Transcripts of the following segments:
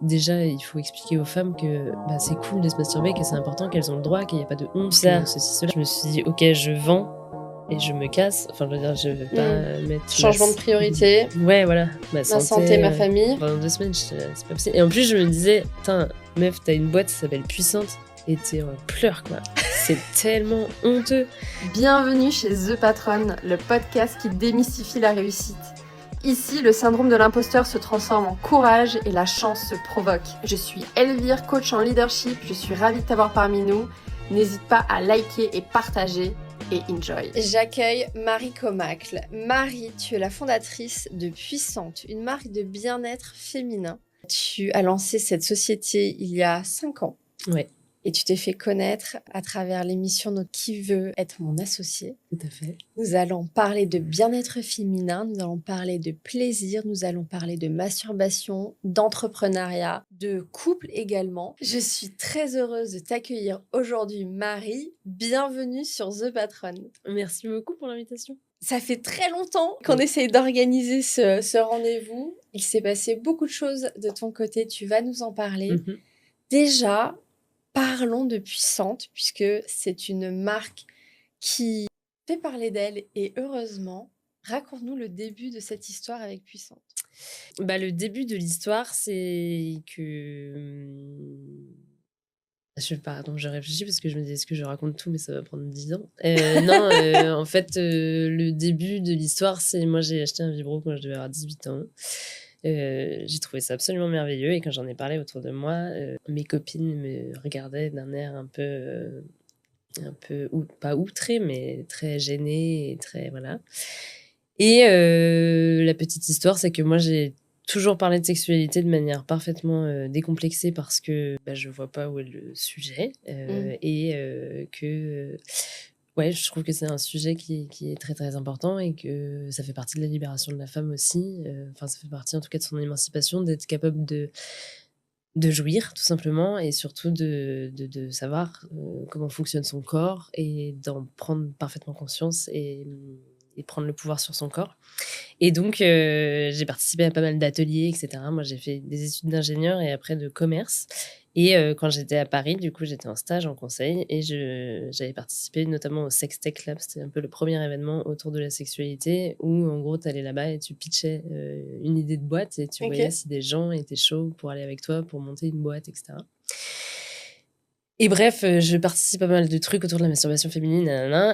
déjà, il faut expliquer aux femmes que c'est cool de se masturber, que c'est important, qu'elles ont le droit, qu'il n'y a pas de honte, ceci, cela. Je me suis dit, ok, je vends et je me casse. Enfin, je veux dire, je vais pas mettre changement de priorité. Ouais, voilà. Ma santé, ma famille. Pendant 2 semaines, c'est pas possible. Et en plus, je me disais, putain, meuf, t'as une boîte, ça s'appelle Puissante. Et t'es en pleurs, quoi. C'est tellement honteux. Bienvenue chez The Patronne, le podcast qui démystifie la réussite. Ici, le syndrome de l'imposteur se transforme en courage et la chance se provoque. Je suis Elvire, coach en leadership. Je suis ravie de t'avoir parmi nous. N'hésite pas à liker et partager. Et enjoy. J'accueille Marie Comacle. Marie, tu es la fondatrice de Puissante, une marque de bien-être féminin. Tu as lancé cette société il y a 5 ans. Ouais. Et tu t'es fait connaître à travers l'émission de Qui veut être mon associé. Tout à fait. Nous allons parler de bien-être féminin, nous allons parler de plaisir, nous allons parler de masturbation, d'entrepreneuriat, de couple également. Je suis très heureuse de t'accueillir aujourd'hui, Marie. Bienvenue sur The Patronne. Merci beaucoup pour l'invitation. Ça fait très longtemps qu'on essaye d'organiser ce rendez-vous. Il s'est passé beaucoup de choses de ton côté, tu vas nous en parler. Déjà, parlons de Puissante, puisque c'est une marque qui fait parler d'elle et heureusement. Raconte-nous le début de cette histoire avec Puissante. Le début de l'histoire, c'est que... je réfléchis parce que je me dis, est-ce que je raconte tout, mais ça va prendre 10 ans. En fait, le début de l'histoire, c'est moi, j'ai acheté un vibro quand je devais avoir 18 ans. J'ai trouvé ça absolument merveilleux et quand j'en ai parlé autour de moi, mes copines me regardaient d'un air un peu pas outré, mais très gêné et très voilà. Et la petite histoire, c'est que moi j'ai toujours parlé de sexualité de manière parfaitement décomplexée parce que je vois pas où est le sujet et que ouais, je trouve que c'est un sujet qui est très, très important et que ça fait partie de la libération de la femme aussi. Enfin, ça fait partie, en tout cas, de son émancipation, d'être capable de jouir, tout simplement, et surtout de savoir comment fonctionne son corps et d'en prendre parfaitement conscience et prendre le pouvoir sur son corps. Et donc, j'ai participé à pas mal d'ateliers, etc. Moi, j'ai fait des études d'ingénieur et après de commerce. Et quand j'étais à Paris, du coup, j'étais en stage en conseil et j'avais participé notamment au Sex Tech Lab. C'était un peu le premier événement autour de la sexualité où, en gros, tu allais là-bas et tu pitchais une idée de boîte et tu voyais si des gens étaient chauds pour aller avec toi, pour monter une boîte, etc. Et bref, je participe à pas mal de trucs autour de la masturbation féminine,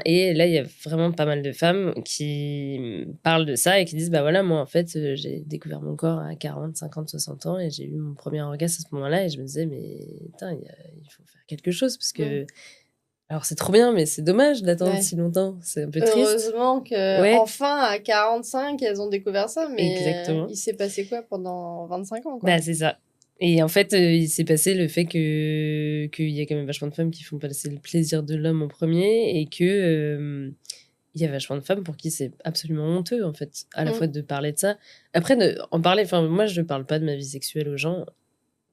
et là, il y a vraiment pas mal de femmes qui parlent de ça et qui disent, voilà, moi, en fait, j'ai découvert mon corps à 40, 50, 60 ans et j'ai eu mon premier orgasme à ce moment-là et je me disais, mais putain, il faut faire quelque chose parce que... Alors, c'est trop bien, mais c'est dommage d'attendre si longtemps. C'est un peu triste. Heureusement qu'enfin, à 45, elles ont découvert ça, mais exactement. Il s'est passé quoi pendant 25 ans, quoi. C'est ça. Et en fait, il s'est passé le fait qu'il y a quand même vachement de femmes qui font passer le plaisir de l'homme en premier et que il y a vachement de femmes pour qui c'est absolument honteux, en fait, à la fois de parler de ça. Après, en parler, moi, je ne parle pas de ma vie sexuelle aux gens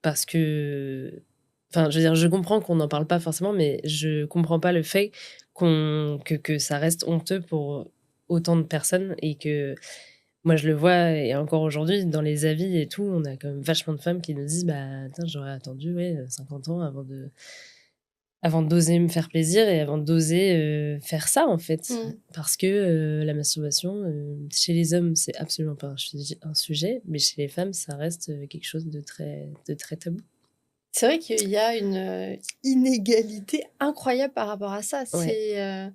parce que... Enfin, je veux dire, je comprends qu'on n'en parle pas forcément, mais je comprends pas le fait que ça reste honteux pour autant de personnes et que... Moi, je le vois, et encore aujourd'hui, dans les avis et tout, on a quand même vachement de femmes qui nous disent j'aurais attendu 50 ans avant d'oser me faire plaisir et avant d'oser faire ça, en fait. Parce que la masturbation, chez les hommes, c'est absolument pas un sujet, mais chez les femmes, ça reste quelque chose de très tabou. C'est vrai qu'il y a une inégalité incroyable par rapport à ça. C'est...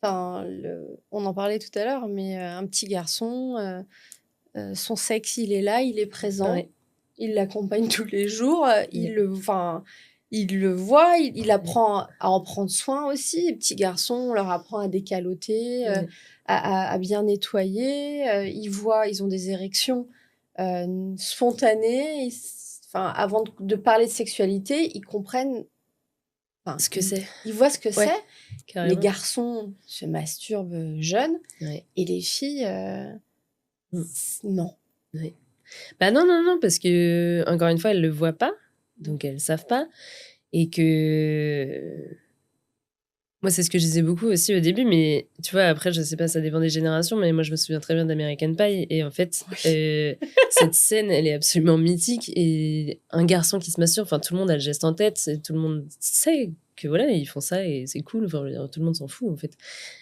on en parlait tout à l'heure, mais un petit garçon, son sexe, il est là, il est présent, il l'accompagne tous les jours, il le voit, il apprend à en prendre soin aussi. Les petits garçons, on leur apprend à décaloter, à bien nettoyer. Ils ont des érections spontanées. Avant de parler de sexualité, ils comprennent ce que c'est. Ils voient ce que c'est. Carrément. Les garçons se masturbent jeunes et les filles, non. Oui. Non, parce que, encore une fois, elles le voient pas, donc elles savent pas. Et que... Moi, c'est ce que je disais beaucoup aussi au début, mais tu vois, après, je sais pas, ça dépend des générations, mais moi, je me souviens très bien d'American Pie. Et en fait, cette scène, elle est absolument mythique. Et un garçon qui se masturbe, enfin, tout le monde a le geste en tête, tout le monde sait que voilà, ils font ça et c'est cool. Enfin, je veux dire, tout le monde s'en fout, en fait.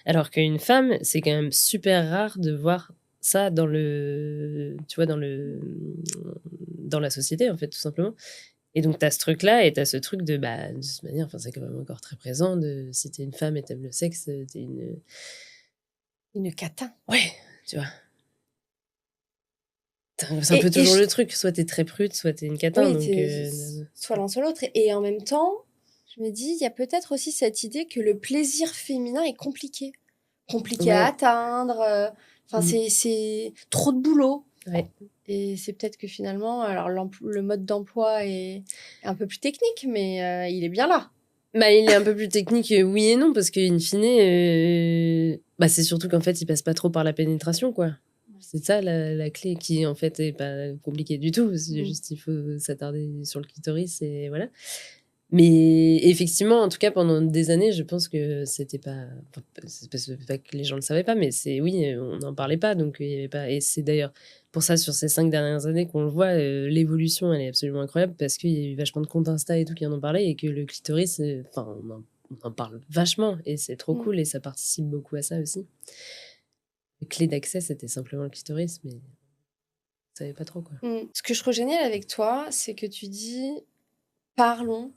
Alors qu'une femme, c'est quand même super rare de voir ça dans tu vois, dans la société, en fait, tout simplement. Et donc, tu as ce truc-là et tu as ce truc de toute manière, enfin, c'est quand même encore très présent. Si t'es une femme et t'aimes le sexe, t'es une. Une catin. Ouais, tu vois. C'est un Et, peu et toujours le truc. Soit t'es très prude, soit t'es une catin. oui, Donc, soit l'un soit l'autre. Et en même temps, je me dis, il y a peut-être aussi cette idée que le plaisir féminin est compliqué. Compliqué à ouais. atteindre. Enfin, c'est trop de boulot. Ouais. Et c'est peut-être que finalement, alors le mode d'emploi est un peu plus technique, mais il est bien là. Bah, il est un peu plus technique, oui et non, parce qu'in fine, c'est surtout qu'en fait, il passe pas trop par la pénétration, quoi. C'est ça la clé qui, en fait, est pas compliquée du tout. C'est juste, il faut s'attarder sur le clitoris et voilà. Mais effectivement, en tout cas, pendant des années, je pense que c'était pas. Enfin, c'est pas que les gens ne le savaient pas, mais oui, on n'en parlait pas. Donc, il y avait pas. Et c'est d'ailleurs pour ça, sur ces 5 dernières années qu'on le voit, l'évolution, elle est absolument incroyable parce qu'il y a eu vachement de comptes Insta et tout qui en ont parlé et que le clitoris, enfin, on en parle vachement et c'est trop cool et ça participe beaucoup à ça aussi. La clé d'accès, c'était simplement le clitoris, mais on savait pas trop, quoi. Ce que je trouve génial avec toi, c'est que tu dis parlons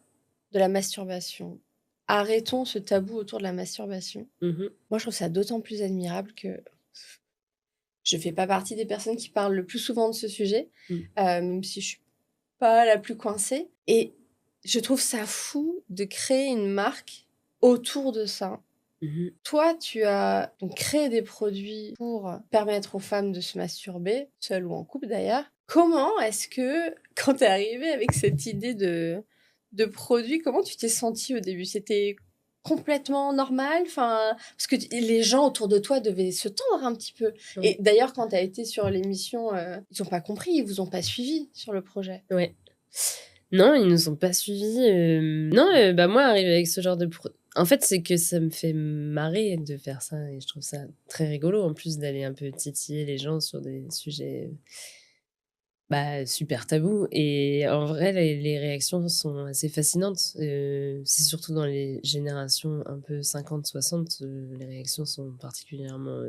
de la masturbation. Arrêtons ce tabou autour de la masturbation. Moi, je trouve ça d'autant plus admirable que je fais pas partie des personnes qui parlent le plus souvent de ce sujet, même si je suis pas la plus coincée. Et je trouve ça fou de créer une marque autour de ça. Toi, tu as donc créé des produits pour permettre aux femmes de se masturber, seules ou en couple d'ailleurs. Comment est-ce que, quand tu es arrivée avec cette idée de produit, comment tu t'es sentie au début? C'était complètement normal, enfin, parce que les gens autour de toi devaient se tendre un petit peu. Et d'ailleurs, quand tu as été sur l'émission, ils n'ont pas compris, ils vous ont pas suivi sur le projet. Ouais. Non, ils nous ont pas suivis. Non, moi, arriver avec ce genre de. En fait, c'est que ça me fait marrer de faire ça et je trouve ça très rigolo en plus d'aller un peu titiller les gens sur des sujets super tabous. Et en vrai, les réactions sont assez fascinantes. C'est surtout dans les générations un peu 50-60, les réactions sont particulièrement.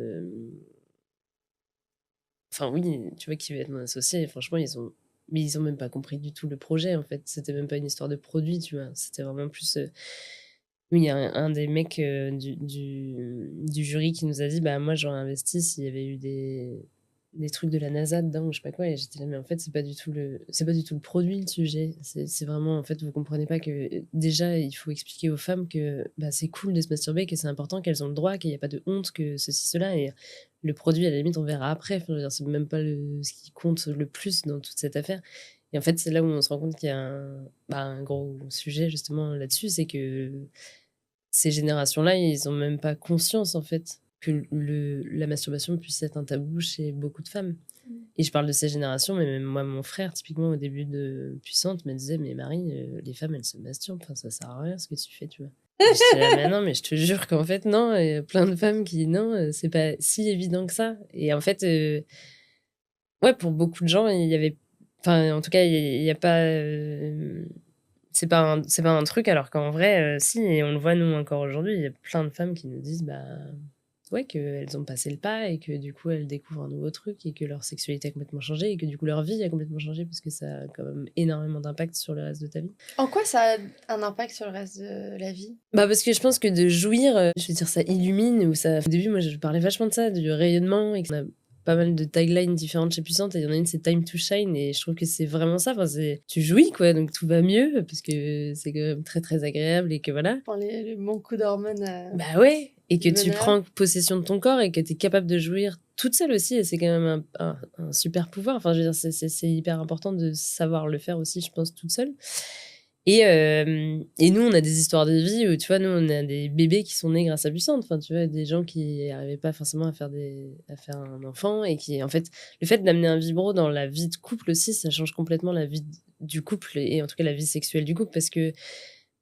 Enfin, oui, tu vois, qui va être mon associé, et franchement, mais ils ont même pas compris du tout le projet, en fait. C'était même pas une histoire de produit, tu vois. C'était vraiment plus. Oui, il y a un des mecs du jury qui nous a dit moi, j'aurais investi s'il y avait eu des trucs de la NASA dedans, ou je sais pas quoi. Et j'étais là, mais en fait, c'est pas du tout le produit, le sujet. C'est vraiment, en fait, vous comprenez pas que déjà, il faut expliquer aux femmes que c'est cool de se masturber, que c'est important, qu'elles ont le droit, qu'il n'y a pas de honte, que ceci, cela. Et le produit, à la limite, on verra après. Enfin, je veux dire, c'est même pas ce qui compte le plus dans toute cette affaire. Et en fait, c'est là où on se rend compte qu'il y a un gros sujet, justement, là-dessus. C'est que ces générations-là, ils ont même pas conscience, en fait, que la masturbation puisse être un tabou chez beaucoup de femmes. Et je parle de ces générations, mais même moi, mon frère, typiquement, au début de Puissante, me disait, mais Marie, les femmes, elles se masturbent. Enfin, ça sert à rien, ce que tu fais, tu vois. J'étais là, mais non, mais je te jure qu'en fait, non, il y a plein de femmes qui, non, c'est pas si évident que ça. Et en fait, ouais, pour beaucoup de gens, il y avait. Enfin, en tout cas, il y a pas. C'est pas un truc, alors qu'en vrai, si, et on le voit, nous, encore aujourd'hui, il y a plein de femmes qui nous disent, ouais, qu'elles ont passé le pas et que du coup, elles découvrent un nouveau truc et que leur sexualité a complètement changé et que du coup, leur vie a complètement changé parce que ça a quand même énormément d'impact sur le reste de ta vie. En quoi ça a un impact sur le reste de la vie? Parce que je pense que de jouir, je veux dire, ça illumine ou ça. Au début, moi, je parlais vachement de ça, du rayonnement et qu'on a pas mal de taglines différentes chez Puissante et il y en a une, c'est Time to Shine et je trouve que c'est vraiment ça. Enfin, tu jouis, quoi, donc tout va mieux parce que c'est quand même très, très agréable et que voilà. Enfin, les bons coups d'hormones. Bah ouais, et que tu bonheur. prends possession de ton corps et que tu es capable de jouir toute seule aussi et c'est quand même un super pouvoir. Enfin, je veux dire, c'est hyper important de savoir le faire aussi, je pense, toute seule. Et nous, on a des histoires de vie où, tu vois, nous, on a des bébés qui sont nés grâce à Puissante. Enfin, tu vois, des gens qui n'arrivaient pas forcément à faire un enfant et qui, en fait, le fait d'amener un vibro dans la vie de couple aussi, ça change complètement la vie du couple et en tout cas la vie sexuelle du couple parce que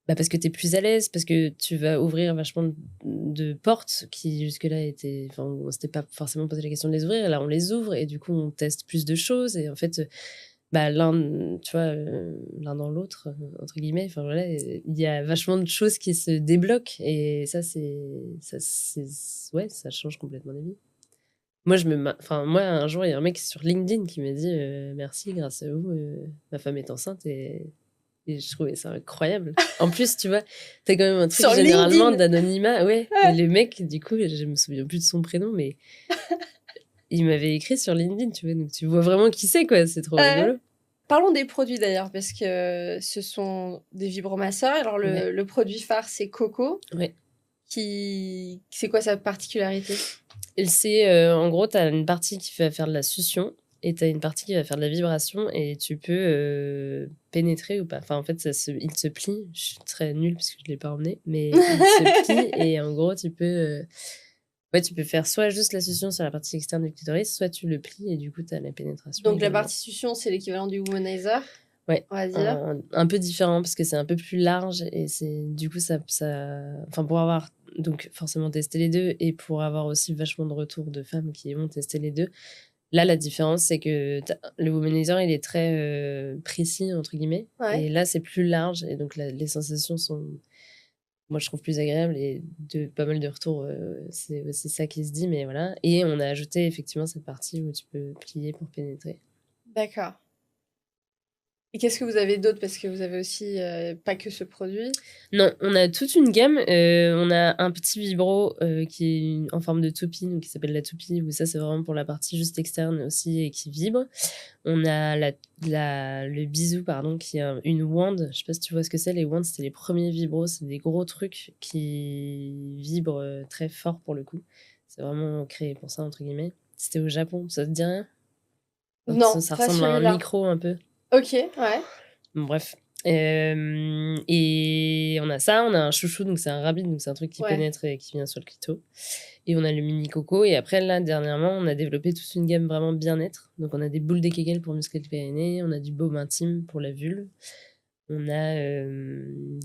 parce que tu es plus à l'aise, parce que tu vas ouvrir vachement de portes qui jusque-là étaient... Enfin, on s'était pas forcément posé la question de les ouvrir. Là, on les ouvre et du coup, on teste plus de choses. Et en fait, l'un, tu vois, l'un dans l'autre, entre guillemets, enfin voilà, il y a vachement de choses qui se débloquent. Et ça, ouais, ça change complètement les vies. Moi, un jour, il y a un mec sur LinkedIn qui m'a dit merci, grâce à vous, ma femme est enceinte et je trouvais ça incroyable. En plus, tu vois, t'as quand même un truc Sur généralement LinkedIn. d'anonymat. Ouais, et le mec, du coup, je me souviens plus de son prénom, mais il m'avait écrit sur LinkedIn, tu vois, donc tu vois vraiment qui c'est, quoi. C'est trop rigolo. Parlons des produits d'ailleurs, parce que ce sont des vibromasseurs. Alors, le produit phare, c'est Coco. Ouais. C'est quoi sa particularité? En gros, tu as une partie qui va faire de la succion et tu as une partie qui va faire de la vibration et tu peux pénétrer ou pas. Enfin, en fait, il se plie. Je suis très nulle parce que je ne l'ai pas emmené, mais il se plie et en gros, tu peux faire soit juste la succion sur la partie externe du clitoris, soit tu le plies et du coup, tu as la pénétration. Donc, également. La partie succion, c'est l'équivalent du womanizer. Ouais, on va dire. Un peu différent parce que c'est un peu plus large et du coup, enfin, pour avoir donc forcément testé les deux et pour avoir aussi vachement de retours de femmes qui ont testé les deux. Là, la différence, c'est que le womanizer, il est très précis, entre guillemets. Ouais. Et là, c'est plus large. Et donc, les sensations sont, moi, je trouve plus agréables. Et de pas mal de retours, c'est aussi ça qui se dit. Mais voilà. Et on a ajouté effectivement cette partie où tu peux plier pour pénétrer. D'accord. Et qu'est-ce que vous avez d'autre? Parce que vous avez aussi pas que ce produit. Non, on a toute une gamme. On a un petit vibro qui est en forme de toupie, donc qui s'appelle la toupie, où ça, c'est vraiment pour la partie juste externe aussi et qui vibre. On a le bisou, pardon, qui est une wand. Je sais pas si tu vois ce que c'est. Les wands, c'était les premiers vibros. C'est des gros trucs qui vibrent très fort pour le coup. C'est vraiment créé pour ça, entre guillemets. C'était au Japon. Ça te dit rien? Non, ça ressemble à un micro un peu. Ok, ouais. Bon, bref. Et on a ça, on a un chouchou, donc c'est un rabbit, donc c'est un truc qui pénètre et qui vient sur le clito. Et on a le mini coco. Et après, là, dernièrement, on a développé toute une gamme vraiment bien-être. Donc, on a des boules de Kegel pour muscler le périnée, on a du baume intime pour la vulve, on a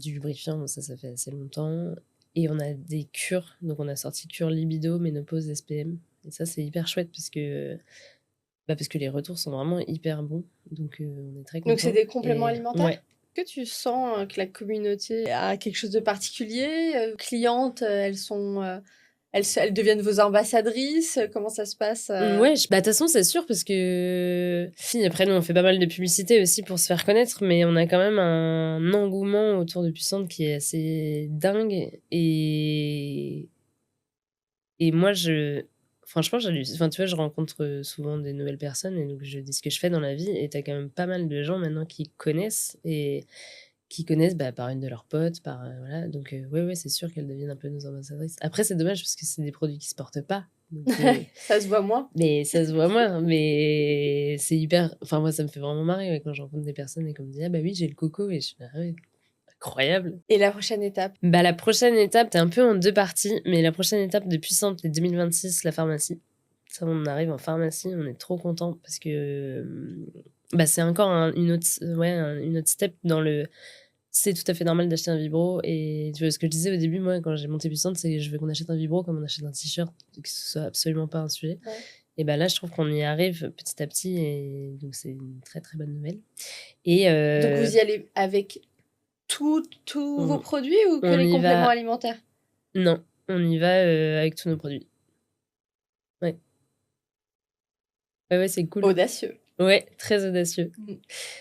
du lubrifiant, bon, ça fait assez longtemps. Et on a des cures. Donc, on a sorti cure libido, ménopause, SPM. Et ça, c'est hyper chouette parce que les retours sont vraiment hyper bons. Donc, on est très contents. Donc, c'est des compléments alimentaires? Ouais. Est-ce que tu sens que la communauté a quelque chose de particulier? Clientes, elles deviennent vos ambassadrices? Comment ça se passe? Ouais, de toute façon, c'est sûr, parce que... Après, nous, on fait pas mal de publicité aussi pour se faire connaître, mais on a quand même un engouement autour de Puissante qui est assez dingue. Et moi, franchement, enfin, tu vois, je rencontre souvent des nouvelles personnes et donc je dis ce que je fais dans la vie et t'as quand même pas mal de gens maintenant qui connaissent et qui connaissent par une de leurs potes, voilà. Donc, ouais, c'est sûr qu'elles deviennent un peu nos ambassadrices. Après, c'est dommage parce que c'est des produits qui se portent pas. Donc, ça se voit moins. Mais ça se voit moins, mais c'est hyper... Enfin, moi, ça me fait vraiment marrer quand je rencontre des personnes et qu'on me dit « Ah bah oui, j'ai le coco » et je suis « Ah ouais, incroyable !» Et la prochaine étape? La prochaine étape, t'es un peu en deux parties, mais la prochaine étape de Puissante, c'est 2026, la pharmacie. Ça, on arrive en pharmacie, on est trop contents parce que c'est encore une autre step dans le... C'est tout à fait normal d'acheter un vibro. Et tu vois, ce que je disais au début, moi, quand j'ai monté Puissante, c'est que je veux qu'on achète un vibro comme on achète un t-shirt, que ce soit absolument pas un sujet. Ouais. Et là, je trouve qu'on y arrive petit à petit. Et donc, c'est une très, très bonne nouvelle. Et donc, vous y allez avec tous vos produits ou que les compléments alimentaires? Non, on y va avec tous nos produits. Ouais. Ouais, c'est cool. Audacieux. Ouais, très audacieux.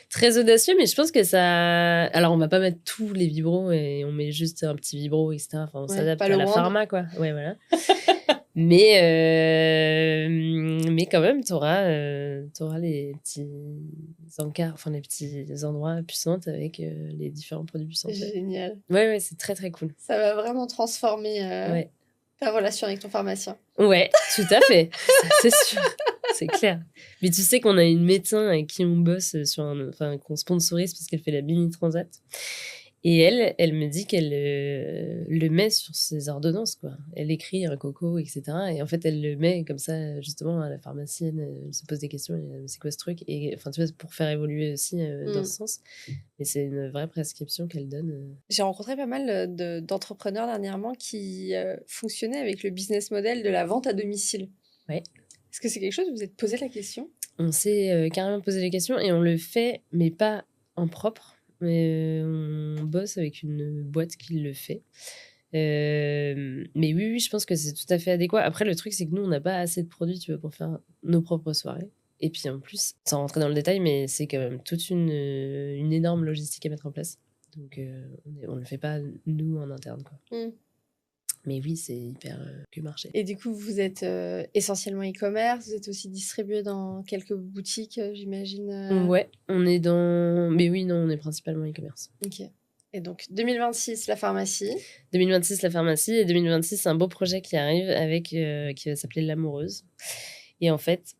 Très audacieux, mais je pense que ça... Alors, on va pas mettre tous les vibros et on met juste un petit vibro, etc. Enfin, on s'adapte à la pharma, quoi. Ouais, voilà. mais quand même, t'auras les petits encarts, enfin, les petits endroits puissants avec les différents produits puissants. Génial. Ouais, c'est très, très cool. Ça va vraiment transformer ta relation avec ton pharmacien. Ouais, tout à fait. Ça, c'est sûr. C'est clair. Mais tu sais qu'on a une médecin avec qui on bosse qu'on sponsorise parce qu'elle fait la Bini Transat. Et elle me dit qu'elle le met sur ses ordonnances, quoi. Elle écrit un coco, etc. Et en fait, elle le met comme ça, justement, à la pharmacienne. Elle se pose des questions. C'est quoi ce truc? Et enfin, tu vois, pour faire évoluer aussi dans ce sens. Et c'est une vraie prescription qu'elle donne. J'ai rencontré pas mal d'entrepreneurs dernièrement qui fonctionnaient avec le business model de la vente à domicile. Ouais. Est-ce que c'est quelque chose où vous vous êtes posé la question? On s'est carrément posé les questions et on le fait, mais pas en propre. Mais on bosse avec une boîte qui le fait. Mais oui, je pense que c'est tout à fait adéquat. Après, le truc, c'est que nous, on n'a pas assez de produits, tu vois, pour faire nos propres soirées. Et puis en plus, sans rentrer dans le détail, mais c'est quand même toute une énorme logistique à mettre en place. Donc on ne le fait pas, nous, en interne, quoi. Mais oui, c'est hyper que marché. Et du coup, vous êtes essentiellement e-commerce, vous êtes aussi distribué dans quelques boutiques, j'imagine. Ouais, on est dans... Mais oui, non, on est principalement e-commerce. Ok. Et donc, 2026, la pharmacie. 2026, la pharmacie. Et 2026, c'est un beau projet qui arrive avec qui va s'appeler L'Amoureuse. Et en fait,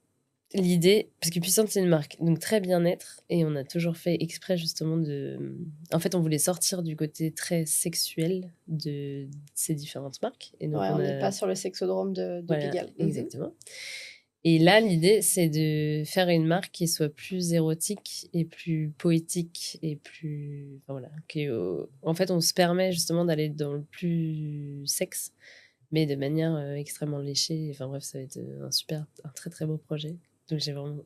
l'idée, parce que Puissante, c'est une marque, donc très bien-être. Et on a toujours fait exprès, justement, de... En fait, on voulait sortir du côté très sexuel de ces différentes marques. Et donc, Ouais, on n'est pas sur le sexodrome de voilà, Pigalle. Exactement. Et là, l'idée, c'est de faire une marque qui soit plus érotique et plus poétique et plus... Enfin, voilà. En fait, on se permet justement d'aller dans le plus sexe, mais de manière extrêmement léchée. Enfin bref, ça va être un très très beau projet. Donc j'ai vraiment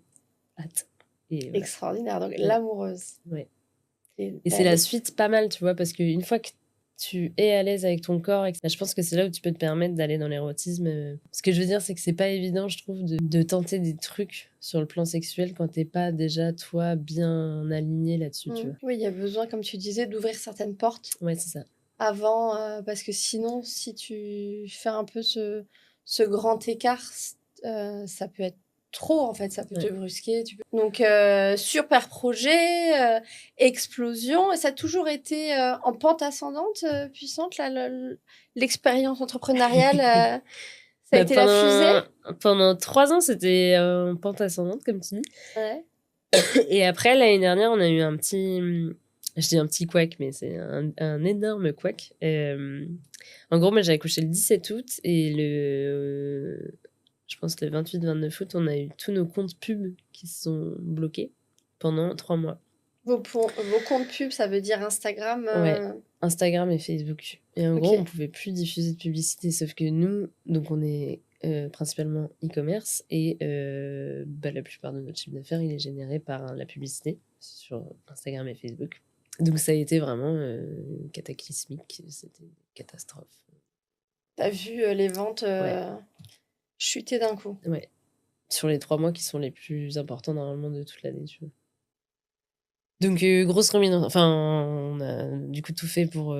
hâte. Et voilà. Extraordinaire. Donc, L'Amoureuse. Ouais. Et c'est la suite pas mal, tu vois, parce qu'une fois que tu es à l'aise avec ton corps, je pense que c'est là où tu peux te permettre d'aller dans l'érotisme. Ce que je veux dire, c'est que c'est pas évident, je trouve, de tenter des trucs sur le plan sexuel quand t'es pas déjà, toi, bien aligné là-dessus, tu vois. Oui, il y a besoin, comme tu disais, d'ouvrir certaines portes. Ouais, c'est ça. Avant, parce que sinon, si tu fais un peu ce grand écart, ça peut être trop, en fait, ça peut te brusquer. Donc, super projet, explosion, et ça a toujours été en pente ascendante, Puissante, l'expérience entrepreneuriale, ça a été la fusée. Pendant 3 ans, c'était en pente ascendante, comme tu dis. Ouais. Et après, l'année dernière, on a eu un petit... Je dis un petit couac, mais c'est un énorme couac. En gros, moi, j'ai accouché le 17 août et je pense le 28-29 août, on a eu tous nos comptes pubs qui se sont bloqués pendant 3 mois. Vos comptes pubs, ça veut dire Instagram Ouais, Instagram et Facebook. Et en gros, on pouvait plus diffuser de publicité, sauf que nous, donc on est principalement e-commerce et la plupart de notre chiffre d'affaires, il est généré par la publicité sur Instagram et Facebook. Donc ça a été vraiment cataclysmique, c'était une catastrophe. T'as vu les ventes chuter d'un coup. Ouais, sur les 3 mois qui sont les plus importants normalement de toute l'année, tu vois. Donc grosse combinaison, enfin on a du coup tout fait pour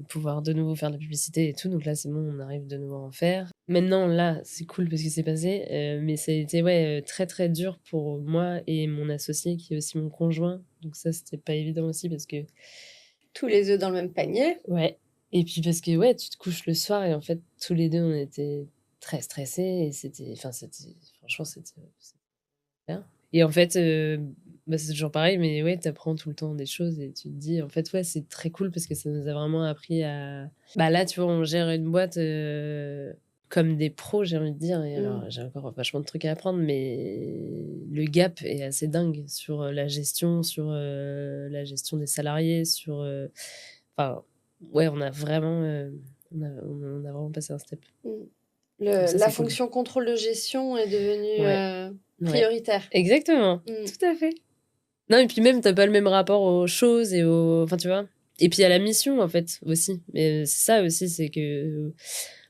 pouvoir de nouveau faire de la publicité et tout, donc là c'est bon, on arrive de nouveau à en faire. Maintenant là c'est cool parce que c'est passé, mais ça a été très très dur pour moi et mon associé qui est aussi mon conjoint, donc ça c'était pas évident aussi parce que... Tous les œufs dans le même panier. Ouais, et puis parce que tu te couches le soir et en fait tous les deux on était très stressés et franchement c'était bien. Et en fait, c'est toujours pareil, mais ouais, t'apprends tout le temps des choses et tu te dis, en fait, ouais, c'est très cool parce que ça nous a vraiment appris à... Bah là, tu vois, on gère une boîte comme des pros, j'ai envie de dire. Et alors, j'ai encore vachement de trucs à apprendre, mais le gap est assez dingue sur la gestion, des salariés, Enfin, ouais, on a vraiment... on a vraiment passé un step. La fonction contrôle de gestion est devenue prioritaire. Exactement, tout à fait. Non, et puis même, t'as pas le même rapport aux choses et Enfin, tu vois. Et puis à la mission, en fait, aussi. Mais c'est ça aussi, c'est que...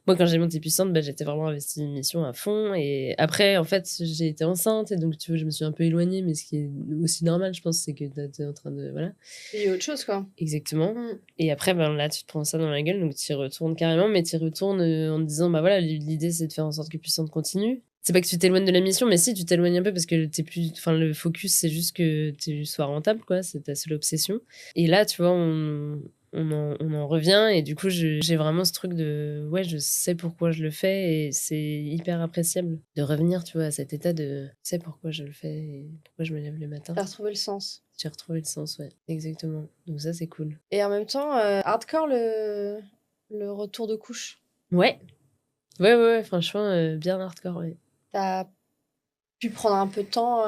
Moi, quand j'ai monté Puissante, j'étais vraiment investie une mission à fond. Et après, en fait, j'ai été enceinte. Et donc, tu vois, je me suis un peu éloignée. Mais ce qui est aussi normal, je pense, c'est que t'es en train de... Voilà. Il y a autre chose, quoi. Exactement. Et après, là, tu te prends ça dans la gueule. Donc, tu y retournes carrément. Mais tu y retournes en te disant, voilà, l'idée, c'est de faire en sorte que Puissante continue. C'est pas que tu t'éloignes de la mission, mais si, tu t'éloignes un peu parce que le focus, c'est juste que tu sois rentable, quoi. C'est ta seule obsession. Et là, tu vois, on en revient. Et du coup, j'ai vraiment ce truc de... Ouais, je sais pourquoi je le fais et c'est hyper appréciable de revenir, tu vois, à cet état de... Je sais pourquoi je le fais et pourquoi je me lève le matin. T'as retrouvé le sens. J'ai retrouvé le sens, ouais, exactement. Donc ça, c'est cool. Et en même temps, hardcore le retour de couche. Ouais. Ouais, franchement, bien hardcore, ouais. T'as pu prendre un peu de temps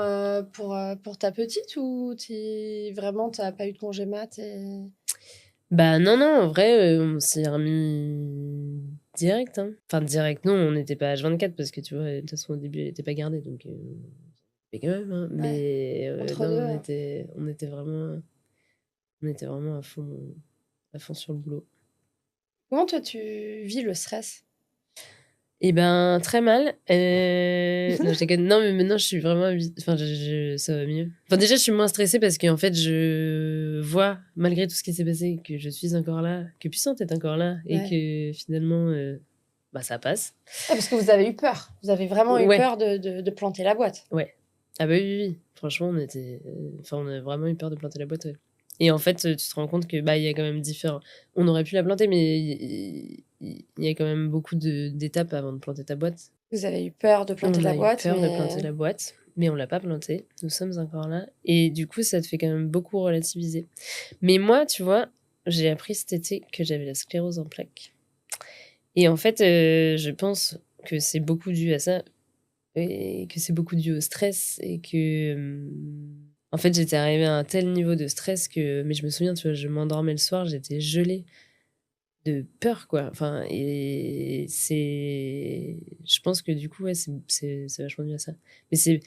pour ta petite ou vraiment t'as pas eu de congé mat et... Bah non, en vrai, on s'est remis direct. Hein. Enfin, direct, non, on n'était pas H24 parce que tu vois, de toute façon, au début, elle n'était pas gardée. Donc, mais quand même. Hein. Mais Entre non, deux, on était vraiment à fond sur le boulot. Comment toi tu vis le stress? Eh ben, très mal. Non, je déconne. Non, mais maintenant, je suis vraiment... Enfin, ça va mieux. Enfin, déjà, je suis moins stressée parce qu'en fait, je vois, malgré tout ce qui s'est passé, que je suis encore là, que Puissante est encore là, et que finalement, bah, ça passe. Parce que vous avez eu peur. Vous avez vraiment eu peur de planter la boîte. Ouais. Ah bah oui. Franchement, on a vraiment eu peur de planter la boîte, ouais. Et en fait, tu te rends compte que bah il y a quand même différents... On aurait pu la planter, mais il y a quand même beaucoup d'étapes avant de planter ta boîte. Vous avez eu peur de planter la boîte. On a eu peur de planter la boîte, mais on l'a pas plantée. Nous sommes encore là. Et du coup, ça te fait quand même beaucoup relativiser. Mais moi, tu vois, j'ai appris cet été que j'avais la sclérose en plaques. Et en fait, je pense que c'est beaucoup dû à ça. Et que c'est beaucoup dû au stress. Et que... En fait, j'étais arrivée à un tel niveau de stress que... Mais je me souviens, tu vois, je m'endormais le soir, j'étais gelée de peur, quoi. Enfin, et c'est... Je pense que du coup, ouais, c'est vachement dû à ça. Mais c'est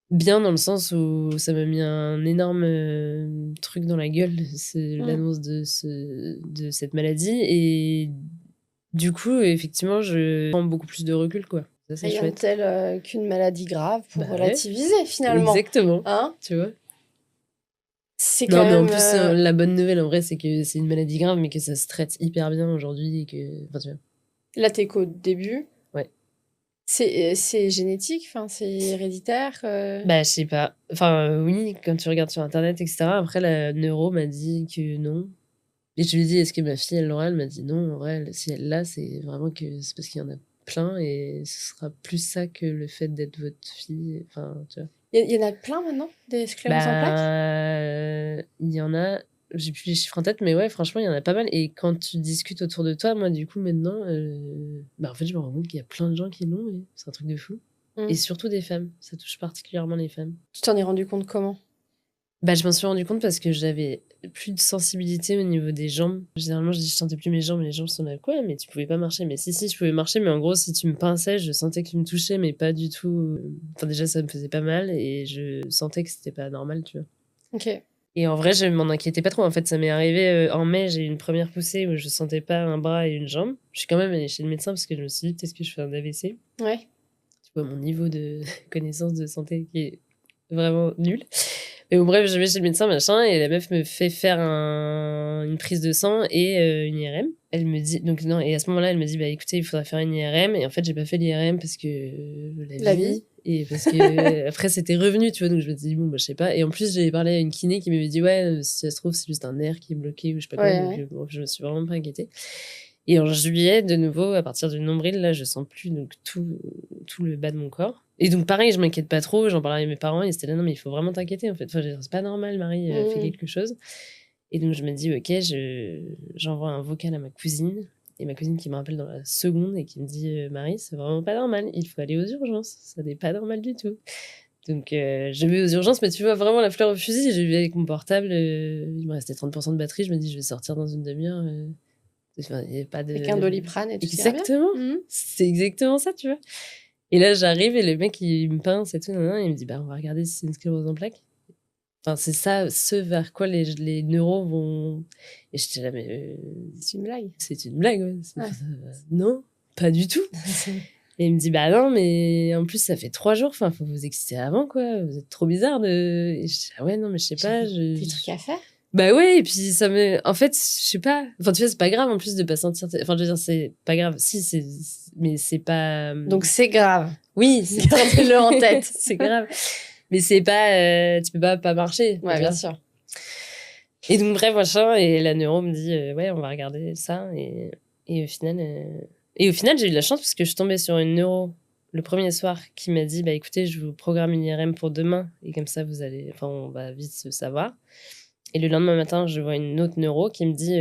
bien dans le sens où ça m'a mis un énorme truc dans la gueule, c'est l'annonce de cette maladie. Et du coup, effectivement, je prends beaucoup plus de recul, quoi. Ça, c'est chouette. Tel qu'une maladie grave pour relativiser, finalement. Exactement. Hein, tu vois. C'est quand même... mais en plus, la bonne nouvelle, en vrai, c'est que c'est une maladie grave, mais que ça se traite hyper bien aujourd'hui. Et que... Enfin, tu vois. Là, t'es qu'au début. Ouais. C'est génétique, enfin, c'est héréditaire. Bah, je sais pas. Enfin, oui, quand tu regardes sur Internet, etc. Après, la neuro m'a dit que non. Et je lui ai dit, est-ce que ma fille, elle l'aura? Elle m'a dit non. En vrai, si elle l'a, c'est vraiment que c'est parce qu'il y en a plein et ce sera plus ça que le fait d'être votre fille. Enfin, tu vois. Il y en a plein maintenant, des scléroses en plaques? Il y en a, j'ai plus les chiffres en tête, mais ouais, franchement, il y en a pas mal. Et quand tu discutes autour de toi, moi, du coup, maintenant, en fait, je me rends compte qu'il y a plein de gens qui l'ont. Et c'est un truc de fou. Et surtout des femmes. Ça touche particulièrement les femmes. Tu t'en es rendu compte comment? Je m'en suis rendu compte parce que j'avais plus de sensibilité au niveau des jambes. Généralement, je sentais plus mes jambes. Les jambes sont là, quoi, mais tu pouvais pas marcher. Mais si, je pouvais marcher. Mais en gros, si tu me pinçais, je sentais que tu me touchais, mais pas du tout. Enfin, déjà, ça me faisait pas mal et je sentais que c'était pas normal, tu vois. Ok. Et en vrai, je m'en inquiétais pas trop. En fait, ça m'est arrivé en mai, j'ai eu une première poussée où je sentais pas un bras et une jambe. Je suis quand même allée chez le médecin parce que je me suis dit, peut-être que je fais un AVC. Ouais. Tu vois, mon niveau de connaissance de santé qui est vraiment nul. Et bon, bref, je vais chez le médecin, machin, et la meuf me fait faire une prise de sang et une IRM. Elle me dit, donc non, et à ce moment-là, elle me dit, bah écoutez, il faudra faire une IRM. Et en fait, j'ai pas fait l'IRM parce que la vie. Et parce que après, c'était revenu, tu vois, donc je me dis, bon, bah je sais pas. Et en plus, j'avais parlé à une kiné qui m'avait dit, ouais, si ça se trouve, c'est juste un nerf qui est bloqué ou je sais pas quoi. Donc bon, je me suis vraiment pas inquiétée. Et en juillet, de nouveau, à partir du nombril, là, je sens plus donc tout le bas de mon corps. Et donc, pareil, je m'inquiète pas trop. J'en parlais à mes parents. Ils étaient là, non, mais il faut vraiment t'inquiéter, en fait. Enfin, c'est pas normal, Marie fait quelque chose. Et donc, je me dis, OK, j'envoie un vocal à ma cousine. Et ma cousine qui me rappelle dans la seconde et qui me dit, Marie, c'est vraiment pas normal. Il faut aller aux urgences. Ça n'est pas normal du tout. Donc, je vais aux urgences. Mais tu vois, vraiment la fleur au fusil. J'ai vu avec mon portable. Il me restait 30% de batterie. Je me dis, je vais sortir dans une demi-heure. Enfin, il y a pas de... Avec un Doliprane et tout. Exactement. C'est exactement ça, tu vois. Et là, j'arrive et le mec, il me pince et tout. Il me dit, on va regarder si c'est une sclérose en plaques. Enfin, c'est ça, ce vers quoi les neuros vont... Et j'étais là, mais... c'est une blague. C'est une blague, ouais. Non, pas du tout. Et il me dit, non, mais en plus, ça fait 3 jours. Enfin, faut vous exciter avant, quoi. Vous êtes trop bizarre de... Et je dis, ouais, non, mais je sais pas. Des trucs à faire. Bah ouais, et puis ça me... En fait, je sais pas... Enfin, tu vois, c'est pas grave en plus de pas sentir... Enfin, je veux dire, c'est pas grave. Si, c'est... Mais c'est pas... Donc c'est grave. Oui, gardez-le en tête. C'est grave. Mais c'est pas... tu peux pas marcher. Ouais, bien sûr. Et donc, bref, machin. Et la neuro me dit, ouais, on va regarder ça. Et au final, j'ai eu de la chance parce que je suis tombée sur une neuro le premier soir qui m'a dit, bah écoutez, je vous programme une IRM pour demain. Et comme ça, on va vite se savoir. Et le lendemain matin, je vois une autre neuro qui me dit,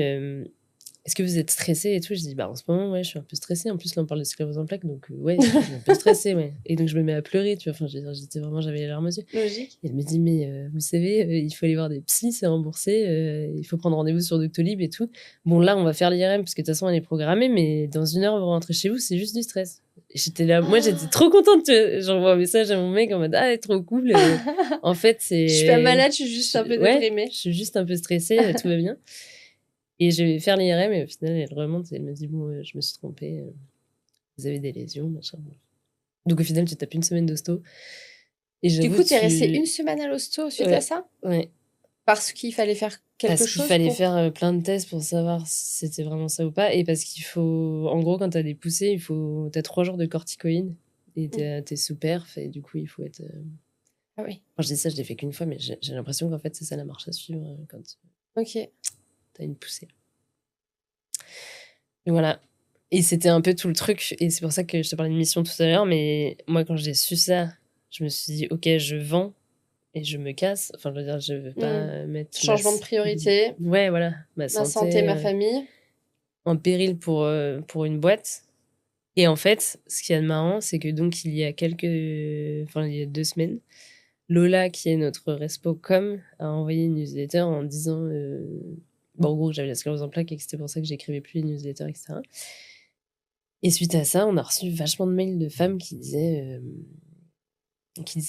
est-ce que vous êtes stressée et tout? Je dis, bah en ce moment, ouais, je suis un peu stressée. En plus, là, on parle de sclérose en plaques, donc ouais, je suis un peu stressée, ouais. Et donc, je me mets à pleurer, tu vois. Enfin, j'avais les larmes aux yeux. Logique. Et elle me dit, mais vous savez, il faut aller voir des psys, c'est remboursé, il faut prendre rendez-vous sur Doctolib et tout. Bon, là, on va faire l'IRM parce que de toute façon, elle est programmée, mais dans 1 heure, vous rentrez chez vous, c'est juste du stress. Et j'étais là, moi, j'étais trop contente, tu vois. J'envoie un message à mon mec en mode, ah, trop cool. En fait, c'est. Je suis pas malade, je suis juste un peu déprimée. Je suis juste un peu stressée, tout va bien. Et je vais faire l'IRM et au final, elle remonte et elle me dit, bon, je me suis trompée, vous avez des lésions, machin. Donc au final, tu tapes 1 semaine d'hosto. Et du coup, t'es restée 1 semaine à l'hosto suite à ça? Ouais. Parce qu'il fallait faire quelque chose? Parce qu'il fallait faire plein de tests pour savoir si c'était vraiment ça ou pas. Et parce qu'il faut... En gros, quand t'as des poussées, t'as 3 jours de corticoïdes. Et t'es sous perf. Et du coup, il faut être... Ah oui. Quand je dis ça, je l'ai fait qu'une fois, mais j'ai l'impression qu'en fait, c'est ça la marche à suivre quand ok. T'as une poussée. Et voilà. Et c'était un peu tout le truc. Et c'est pour ça que je te parlais de mission tout à l'heure. Mais moi, quand j'ai su ça, je me suis dit, ok, je vends et je me casse. Enfin, je veux dire, je veux pas mettre... Changement de priorité. Ouais, voilà. Ma santé, ma famille. En péril pour une boîte. Et en fait, ce qu'il y a de marrant, c'est que donc, il y a 2 semaines, Lola, qui est notre respo.com, a envoyé une newsletter en disant... en gros, que j'avais la sclérose en plaques et que c'était pour ça que j'écrivais plus les newsletters, etc. Et suite à ça, on a reçu vachement de mails de femmes qui disaient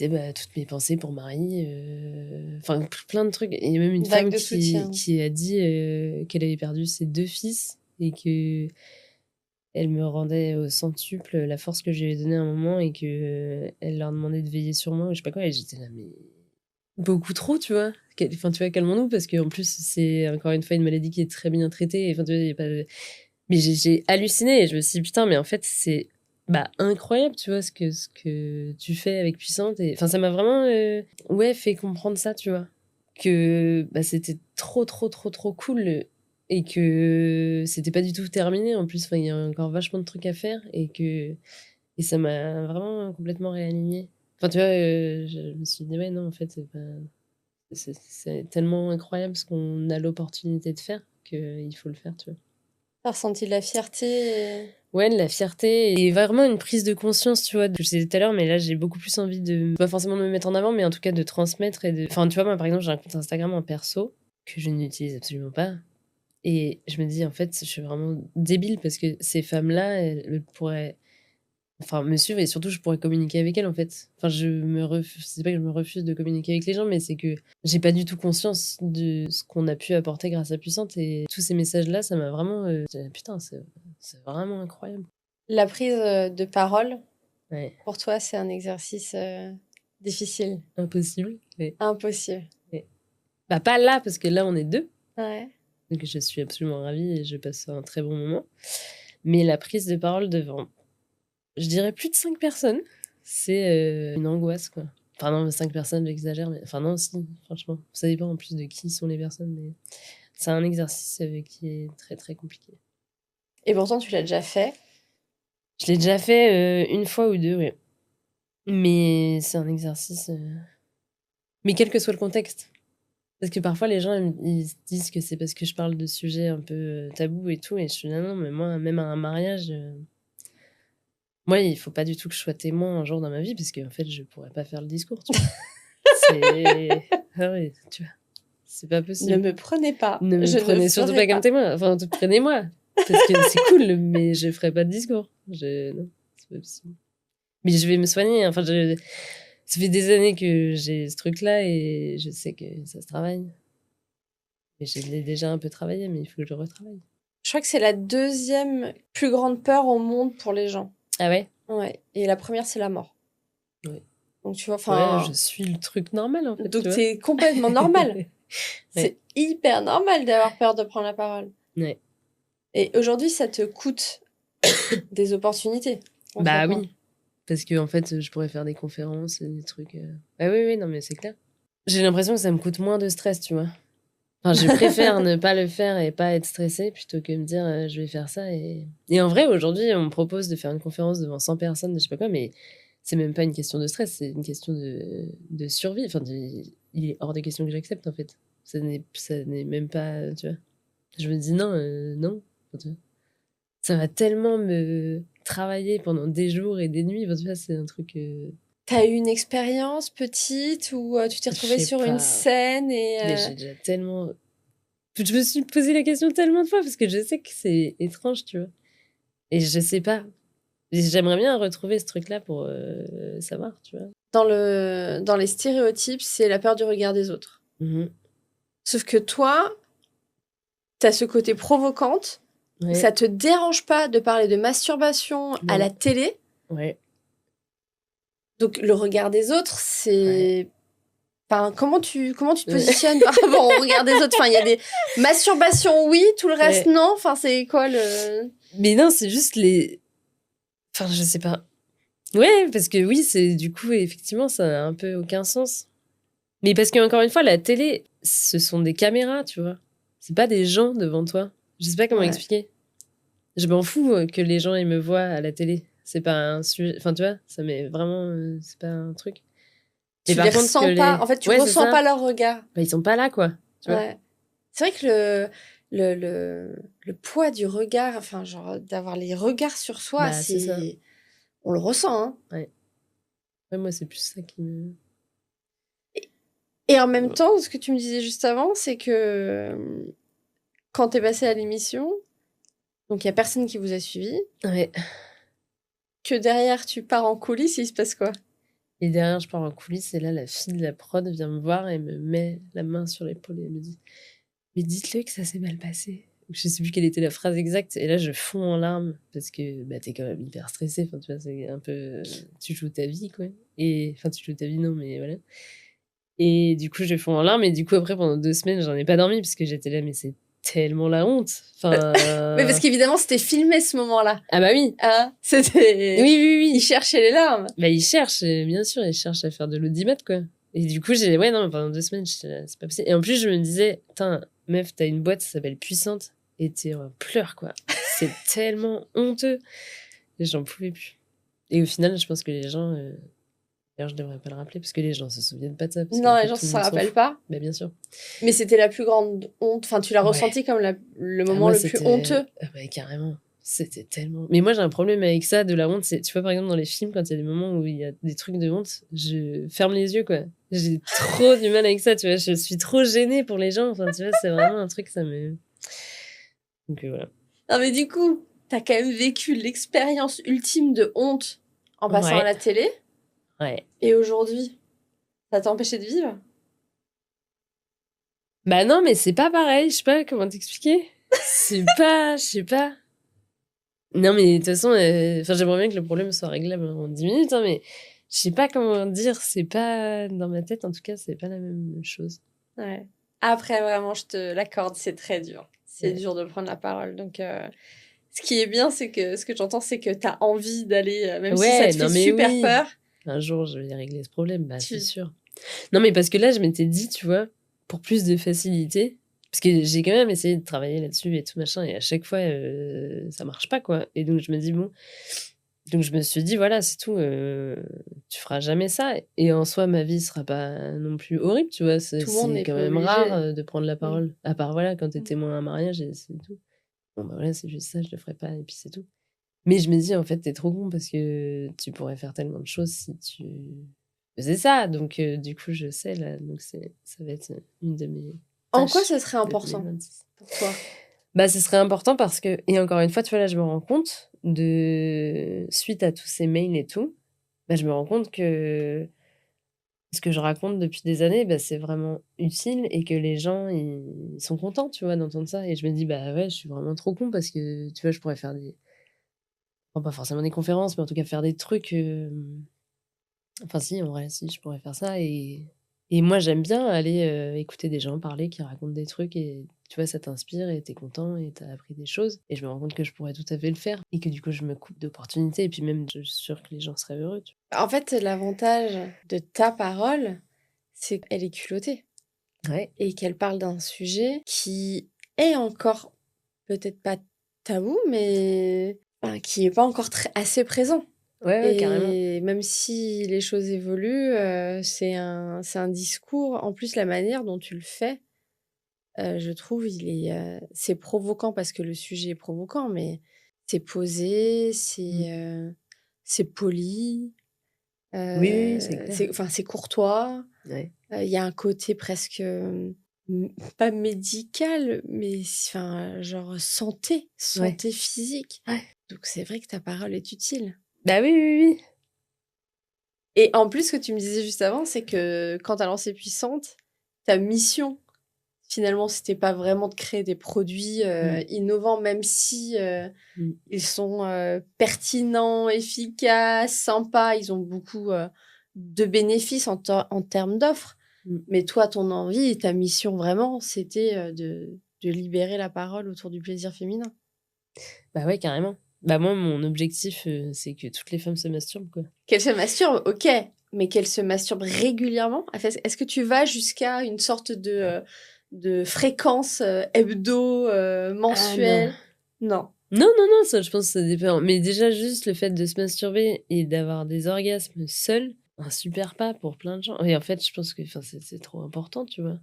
bah, toutes mes pensées pour Marie, enfin plein de trucs. Et il y a même une femme qui a dit qu'elle avait perdu ses 2 fils et que elle me rendait au centuple la force que je lui ai donnée à un moment et que elle leur demandait de veiller sur moi ou je sais pas quoi. Et j'étais là, mais beaucoup trop, tu vois. Enfin, tu vois, calmons-nous parce qu'en plus, c'est encore une fois une maladie qui est très bien traitée. Enfin, tu vois, y a pas de... Mais j'ai halluciné et je me suis dit, putain, mais en fait, c'est incroyable, tu vois, ce que tu fais avec Puissante. Et... Enfin, ça m'a vraiment fait comprendre ça, tu vois. Que c'était trop, trop, trop, trop cool et que c'était pas du tout terminé. En plus, il y a encore vachement de trucs à faire et ça m'a vraiment complètement réaligné. Enfin, tu vois, je me suis dit, ouais, non, en fait, c'est tellement incroyable ce qu'on a l'opportunité de faire qu'il faut le faire, tu vois. T'as ressenti de la fierté Ouais, de la fierté et vraiment une prise de conscience, tu vois. Je disais tout à l'heure, mais là, j'ai beaucoup plus envie de, pas forcément de me mettre en avant, mais en tout cas de transmettre et de... Enfin, tu vois, moi, par exemple, j'ai un compte Instagram en perso que je n'utilise absolument pas. Et je me dis, en fait, je suis vraiment débile parce que ces femmes-là, elles pourraient... Enfin, me suivre et surtout, je pourrais communiquer avec elles, en fait. Enfin, c'est pas que je me refuse de communiquer avec les gens, mais c'est que j'ai pas du tout conscience de ce qu'on a pu apporter grâce à Puissante. Et tous ces messages-là, ça m'a vraiment... putain, c'est vraiment incroyable. La prise de parole, ouais. Pour toi, c'est un exercice difficile. Impossible. Ouais. Impossible. Ouais. Bah, pas là, parce que là, on est 2. Ouais. Donc, je suis absolument ravie et je passe un très bon moment. Mais la prise de parole devant... Je dirais plus de 5 personnes. C'est une angoisse, quoi. Enfin, non, 5 personnes, j'exagère. Mais... Enfin, non, si, franchement. Ça dépend en plus de qui sont les personnes. Mais c'est un exercice qui est très, très compliqué. Et pourtant, tu l'as déjà fait? Je l'ai déjà fait 1 fois ou 2, oui. Mais c'est un exercice... Mais quel que soit le contexte. Parce que parfois, les gens, ils se disent que c'est parce que je parle de sujets un peu tabous et tout. Et je suis là, non, mais moi, même à un mariage... Moi, il faut pas du tout que je sois témoin un jour dans ma vie, parce qu'en fait, je pourrais pas faire le discours, tu vois. Ah oui, tu vois. C'est pas possible. Ne me prenez pas. Ne me prenez surtout pas comme témoin. Enfin, prenez-moi. Parce que c'est cool, mais je ferai pas de discours. Non, c'est pas possible. Mais je vais me soigner. Enfin, ça fait des années que j'ai ce truc-là et je sais que ça se travaille. Et je l'ai déjà un peu travaillé, mais il faut que je le retravaille. Je crois que c'est la 2e plus grande peur au monde pour les gens. Ah ouais? Ouais. Et la première, c'est la mort. Oui. Donc, tu vois, enfin... Ouais, je suis le truc normal, en fait. Donc, c'est complètement normal. Ouais. C'est hyper normal d'avoir peur de prendre la parole. Ouais. Et aujourd'hui, ça te coûte des opportunités. Bah oui. Parce que, en fait, je pourrais faire des conférences et des trucs... Ah oui, non, mais c'est clair. J'ai l'impression que ça me coûte moins de stress, tu vois. Enfin, je préfère ne pas le faire et pas être stressée plutôt que me dire je vais faire ça. Et en vrai, aujourd'hui, on me propose de faire une conférence devant 100 personnes, je sais pas quoi, mais c'est même pas une question de stress, c'est une question de survie. Enfin, il est hors de question que j'accepte en fait. Ça n'est même pas, tu vois. Je me dis non, non. Enfin, tu vois. Ça va tellement me travailler pendant des jours et des nuits. Enfin, tu vois, c'est un truc. T'as eu une expérience petite où tu t'es Je retrouvée sais sur une pas. scène et... Mais j'ai déjà tellement. Je me suis posé la question tellement de fois parce que je sais que c'est étrange, tu vois. Et je sais pas. J'aimerais bien retrouver ce truc-là pour savoir, tu vois. Dans les stéréotypes, c'est la peur du regard des autres. Mhm. Sauf que toi, t'as ce côté provocante. Ouais. Ça te dérange pas de parler de masturbation à la Non. télé. Ouais. Donc le regard des autres, c'est... Enfin, comment tu te Ouais. positionnes par rapport au regard des autres? Enfin, il y a des masturbations, oui, tout le reste, Ouais. non. Enfin, c'est quoi le... Mais non, c'est juste les. Enfin, je sais pas. Ouais, parce que oui, c'est du coup, effectivement, ça n'a un peu aucun sens. Mais parce qu'encore une fois, la télé, ce sont des caméras, tu vois. C'est pas des gens devant toi. Je sais pas comment Ouais. expliquer. Je m'en fous que les gens ils me voient à la télé. C'est pas un sujet. Enfin, tu vois, ça m'est vraiment. C'est pas un truc. Et Tu par les contre, que ressens pas. En fait, tu Ouais, c'est ressens ça. pas leur regard. Bah, ils sont pas là, quoi. Tu vois. Ouais. C'est vrai que le poids du regard, enfin, genre, d'avoir les regards sur soi, Bah, c'est ça. c'est... On le ressent, hein. Ouais. Ouais, moi, c'est plus ça qui me. Et en même temps, ce que tu me disais juste avant, c'est que quand t'es passé à l'émission, donc il y a personne qui vous a suivi, Ouais. que derrière tu pars en coulisses, il se passe quoi? Et derrière, je pars en coulisses et là, la fille de la prod vient me voir et me met la main sur l'épaule et me dit mais dites-le que ça s'est mal passé. Je sais plus quelle était la phrase exacte. Et là, je fonds en larmes parce que bah, t'es quand même hyper stressée. Enfin, tu vois, c'est un peu. Tu joues ta vie, quoi. Et enfin, tu joues ta vie, non, mais voilà. Et du coup, je fonds en larmes. Et du coup, après, pendant 2 semaines, j'en ai pas dormi parce que j'étais là, mais c'est tellement la honte. Enfin. Oui, parce qu'évidemment, c'était filmé ce moment-là. Ah bah oui. Hein, c'était... Oui, oui, oui. Il cherchait les larmes. Bah, il cherche, bien sûr, il cherche à faire de l'audimat, quoi. Et du coup, ouais, non, pendant 2 semaines, c'est pas possible. Et en plus, je me disais, putain, meuf, t'as une boîte, ça s'appelle Puissante, et t'es en pleurs, quoi. C'est tellement honteux. Et j'en pouvais plus. Et au final, je pense que les gens. D'ailleurs, je devrais pas le rappeler, parce que les gens se souviennent pas de ça. Parce Non, qu'en les fait, gens tout le s'en monde s'en rappellent fout. pas. Bah, bien sûr. Mais c'était la plus grande honte. Enfin, tu l'as Ouais. ressenti comme le Ah, moment moi, le plus honteux. Ah, bah, carrément. C'était tellement. Mais moi, j'ai un problème avec ça, de la honte. Tu vois, par exemple, dans les films, quand il y a des moments où il y a des trucs de honte, je ferme les yeux, quoi. J'ai trop du mal avec ça, tu vois. Je suis trop gênée pour les gens. Enfin, tu vois, c'est vraiment un truc, ça me. Donc, voilà. Non, mais du coup, t'as quand même vécu l'expérience ultime de honte en passant à la télé. Ouais. Et aujourd'hui, ça t'a empêché de vivre? Bah non, mais c'est pas pareil. Je sais pas comment t'expliquer. C'est pas. Je sais pas. Non, mais de toute façon, enfin, j'aimerais bien que le problème soit réglable en 10 minutes, hein, mais je sais pas comment dire. C'est pas. Dans ma tête, en tout cas, c'est pas la même chose. Ouais. Après, vraiment, je te l'accorde, c'est très dur. C'est Ouais. dur de prendre la parole. Donc, ce qui est bien, c'est que ce que j'entends, c'est que t'as envie d'aller, même si ça Ouais, te non, fait mais super oui. peur. Un jour, je vais régler ce problème, bah, c'est Tu... sûr. Non, mais parce que là, je m'étais dit, tu vois, pour plus de facilité, parce que j'ai quand même essayé de travailler là-dessus et tout machin, et à chaque fois, ça marche pas, quoi. Et donc, je me dis, bon. Donc, je me suis dit, voilà, c'est tout, tu feras jamais ça. Et en soi, ma vie sera pas non plus horrible, tu vois. C'est Tout le monde n'est quand pas même obligé. rare de prendre la parole. À part, voilà, quand t'es Mm. témoin à un mariage, et c'est tout. Bon, bah voilà, c'est juste ça, je le ferai pas, et puis c'est tout. Mais je me dis, en fait, t'es trop con parce que tu pourrais faire tellement de choses si tu faisais ça. Donc, du coup, je sais, là. Donc, ça va être une de mes En quoi tâches ça serait de important 2026. pour toi? Bah, ce serait important parce que, et encore une fois, tu vois, là, je me rends compte suite à tous ces mails et tout, bah, je me rends compte que ce que je raconte depuis des années, bah, c'est vraiment utile et que les gens, ils sont contents, tu vois, d'entendre ça. Et je me dis, bah ouais, je suis vraiment trop con parce que, tu vois, je pourrais faire bon, pas forcément des conférences, mais en tout cas faire des trucs. Enfin, si, en vrai, si, je pourrais faire ça. Et moi, j'aime bien aller écouter des gens parler qui racontent des trucs et tu vois, ça t'inspire et t'es content et t'as appris des choses. Et je me rends compte que je pourrais tout à fait le faire et que du coup, je me coupe d'opportunités. Et puis même, je suis sûre que les gens seraient heureux. Tu En fait, l'avantage de ta parole, c'est qu'elle est culottée. Ouais. et qu'elle parle d'un sujet qui est encore peut-être pas tabou, mais qui est pas encore assez présent. Ouais, carrément. Et même si les choses évoluent, c'est un discours. En plus, la manière dont tu le fais, je trouve, c'est provoquant parce que le sujet est provoquant, mais c'est posé, Mmh. c'est poli, Oui, oui, oui, c'est clair. c'est courtois. Ouais. Il y a un côté presque, pas médical, mais genre Ouais. santé physique. Ouais. Donc c'est vrai que ta parole est utile. Bah, oui, oui, oui. Et en plus, ce que tu me disais juste avant, c'est que quand tu as lancé Puissante, ta mission, finalement, c'était pas vraiment de créer des produits, Mmh. innovants, même si, Mmh. ils sont, pertinents, efficaces, sympas, ils ont beaucoup, de bénéfices en termes d'offres. Mmh. Mais toi, ton envie et ta mission vraiment, c'était, de libérer la parole autour du plaisir féminin. Bah, ouais, carrément. Bah, moi, mon objectif, c'est que toutes les femmes se masturbent, quoi. Qu'elle se masturbe, OK, mais qu'elle se masturbe régulièrement? En fait, est-ce que tu vas jusqu'à une sorte de fréquence, hebdo, Ah non. mensuelle? Non. Non, non, non, ça, je pense que ça dépend. Mais déjà, juste le fait de se masturber et d'avoir des orgasmes seul, un super pas pour plein de gens. Et en fait, je pense que enfin, c'est trop important, tu vois?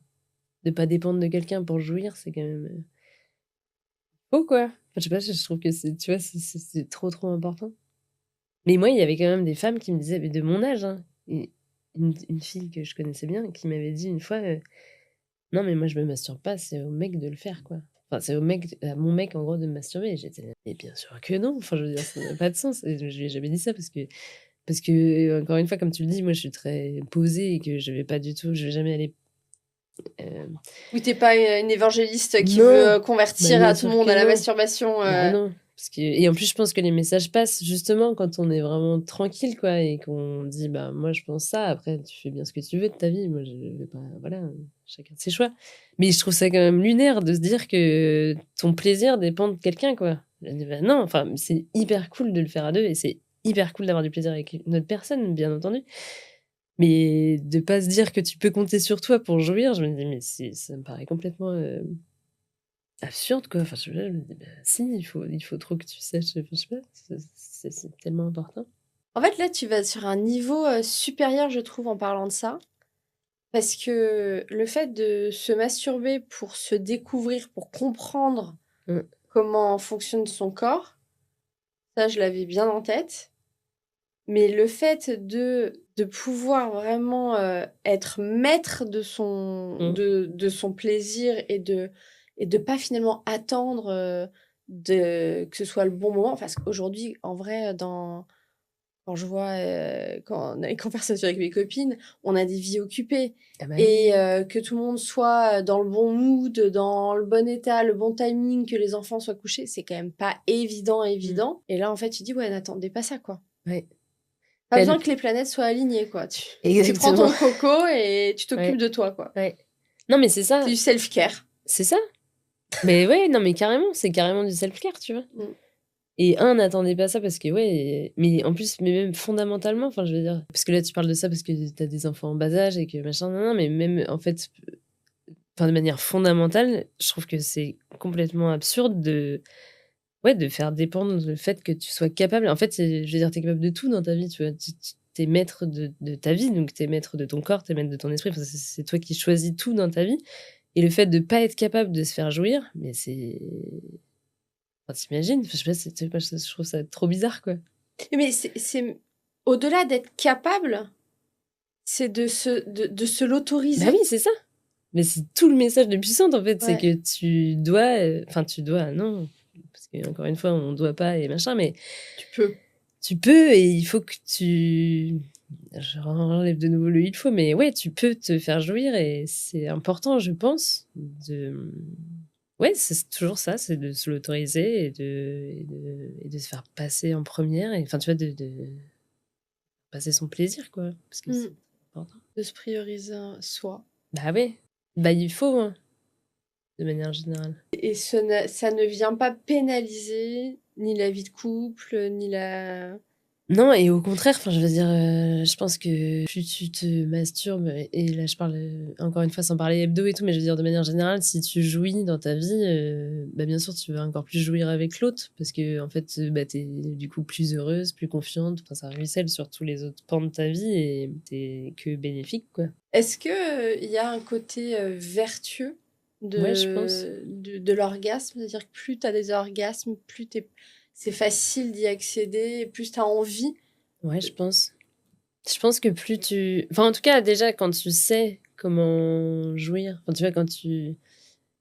De pas dépendre de quelqu'un pour jouir, c'est quand même, faux, quoi. Enfin, je sais pas, je trouve que c'est tu vois, c'est trop, trop important. Mais moi, il y avait quand même des femmes qui me disaient mais de mon âge, hein, et une fille que je connaissais bien qui m'avait dit une fois, «Non, mais moi, je me masturbe pas, c'est au mec de le faire, quoi». Enfin, c'est au mec à mon mec, en gros, de me masturber et j'étais là: «Mais bien sûr que non!» Enfin, je veux dire, ça n'a pas de sens et je lui ai jamais dit ça parce que, encore une fois, comme tu le dis, moi, je suis très posée et que je vais jamais aller, hem Oui, tu pas, une évangéliste qui veut, non! Bah, convertir bien à tout le sûr monde que à la non! masturbation, Bah, non, parce que et en plus, je pense que les messages passent justement quand on est vraiment tranquille, quoi et qu'on dit: «Bah, moi, je pense ça, après tu fais bien ce que tu veux de ta vie, moi je vais pas» voilà, chacun ses choix. Mais je trouve ça quand même lunaire de se dire que ton plaisir dépend de quelqu'un, quoi. Je dis: «Bah, non, enfin, c'est hyper cool de le faire à 2 et c'est hyper cool d'avoir du plaisir avec une autre personne, bien entendu. Mais de pas se dire que tu peux compter sur toi pour jouir, je me dis: «Mais c'est ça me paraît complètement, absurde, quoi, enfin, je sais pas, je me dis: «Bah, si, il faut trop que tu saches», enfin, je sais pas, c'est tellement important. En fait, là, tu vas sur un niveau, supérieur, je trouve, en parlant de ça. Parce que le fait de se masturber pour se découvrir, pour comprendre Mmh. comment fonctionne son corps, ça, je l'avais bien en tête. Mais le fait de pouvoir vraiment, être maître Mmh. de son plaisir et de pas finalement attendre, que ce soit le bon moment. Parce qu'aujourd'hui, en vrai, quand je vois, quand on a les conversations avec mes copines, on a des vies occupées Ah bah, oui, et oui. que tout le monde soit, dans le bon mood, dans le bon état, le bon timing, que les enfants soient couchés, c'est quand même pas évident, Mmh. évident et là, en fait, tu dis: «Ouais, n'attendez pas ça, quoi». Ouais. Pas Bah, besoin que les planètes soient alignées, quoi. Tu prends exactement. ton coco et tu t'occupes Ouais, de toi, quoi. ouais. Non, mais c'est C'est ça, du self-care. c'est ça. Mais ouais, non, mais carrément, c'est carrément du self-care, tu vois? Mmh. Et n'attendez pas ça parce que ouais, mais en plus, mais même fondamentalement, enfin, je veux dire parce que là, tu parles de ça parce que tu as des enfants en bas âge et que machin, nin nin, mais même en fait, enfin, de manière fondamentale, je trouve que c'est complètement absurde de ouais, de faire dépendre le fait que tu sois capable en fait, c'est je veux dire, tu es capable de tout dans ta vie, tu vois? Tu es maître de ta vie, donc tu es maître de ton corps, tu es maître de ton esprit, enfin, c'est toi qui choisis tout dans ta vie et le fait de pas être capable de se faire jouir, mais c'est enfin, tu imagines? Enfin, je sais pas, c'est tu sais pas, je trouve ça trop bizarre, quoi. Mais c'est au-delà d'être capable, c'est de se Bah l'autoriser. oui, c'est ça, mais c'est tout le message de Puissante, en fait, c'est Ouais, que tu dois, enfin, tu dois non, parce qu'encore une fois, on doit pas et machin, mais tu peux. tu peux et il faut que tu je enlève de nouveau le «il faut», mais ouais, tu peux te faire jouir et c'est important, je pense, de ouais, c'est toujours ça, c'est de se l'autoriser et de se faire passer en première et enfin, tu vois, de passer son plaisir, quoi, parce que Mmh. c'est important. De se prioriser soi. Bah ouais, bah, il faut, hein, de manière générale. Et ça ne vient pas pénaliser ni la vie de couple, ni la Non, et au contraire, enfin, je veux dire, je pense que plus tu te masturbes, et là je parle encore une fois sans parler hebdo et tout, mais je veux dire de manière générale, si tu jouis dans ta vie, bah, bien sûr tu vas encore plus jouir avec l'autre parce que en fait, bah, t'es du coup plus heureuse, plus confiante, enfin ça ruisselle sur tous les autres pans de ta vie et t'es que bénéfique, quoi. Est-ce que il y a un côté vertueux Ouais, je pense. de l'orgasme? C'est-à-dire que plus tu as des orgasmes, c'est facile d'y accéder, et plus tu as envie. Ouais, je pense. Je pense que plus tu... Enfin, en tout cas, déjà, quand tu sais comment jouir, enfin, tu vois, quand tu...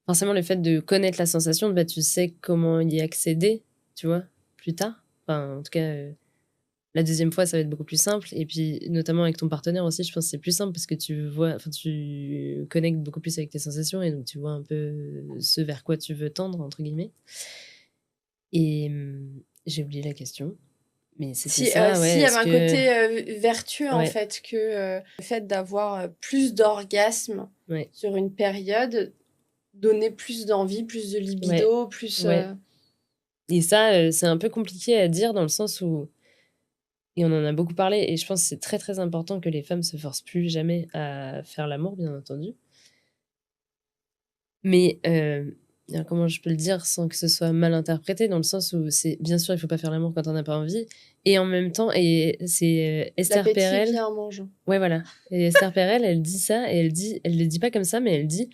Forcément, le fait de connaître la sensation, bah, tu sais comment y accéder, tu vois, plus tard. Enfin, en tout cas, la deuxième fois, ça va être beaucoup plus simple. Et puis, notamment avec ton partenaire aussi, je pense que c'est plus simple parce que tu vois, enfin, tu connectes beaucoup plus avec tes sensations et donc tu vois un peu ce vers quoi tu veux tendre, entre guillemets. Et j'ai oublié la question, mais c'était ça, Si, il ouais. y avait Est-ce un que... côté vertueux, en Ouais, fait, que le fait d'avoir plus d'orgasmes ouais, sur une période donnait plus d'envie, plus de ouais, libido, plus... ouais. Et ça, c'est un peu compliqué à dire dans le sens où, et on en a beaucoup parlé, et je pense que c'est très très important que les femmes se forcent plus jamais à faire l'amour, bien entendu. Mais comment je peux le dire sans que ce soit mal interprété, dans le sens où c'est bien sûr, il faut pas faire l'amour quand on n'a pas envie, et en même temps, et c'est Esther L'appétit Perel, vient en mangeant. ouais voilà, et Esther Perel, elle dit ça, et elle le dit pas comme ça, mais elle dit,